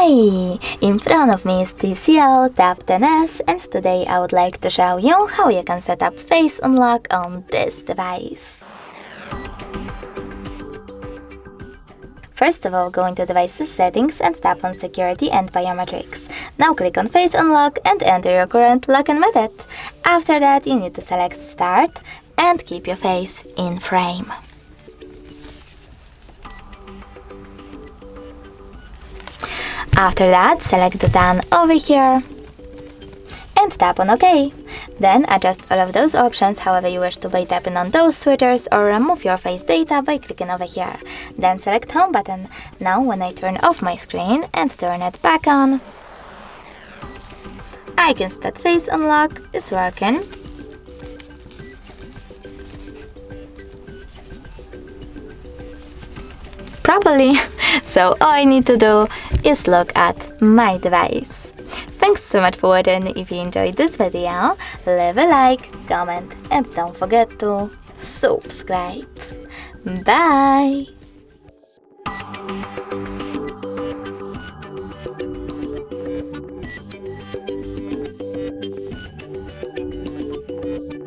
Hi! In front of me is TCL Tab 10s, and today I would like to show you how you can set up face unlock on this device. First of all, go into Devices Settings and tap on Security and Biometrics. Now click on Face Unlock and enter your current login method. After that, you need to select Start and keep your face in frame. After that, select the Done over here and tap on OK. Then adjust all of those options however you wish to by tapping on those switchers, or remove your face data by clicking over here. Then select Home button. Now when I turn off my screen and turn it back on, I can see that Face Unlock is working. Properly. So all I need to do is look at my device. Thanks so much for watching. If you enjoyed this video, leave a like, comment, and don't forget to subscribe. Bye!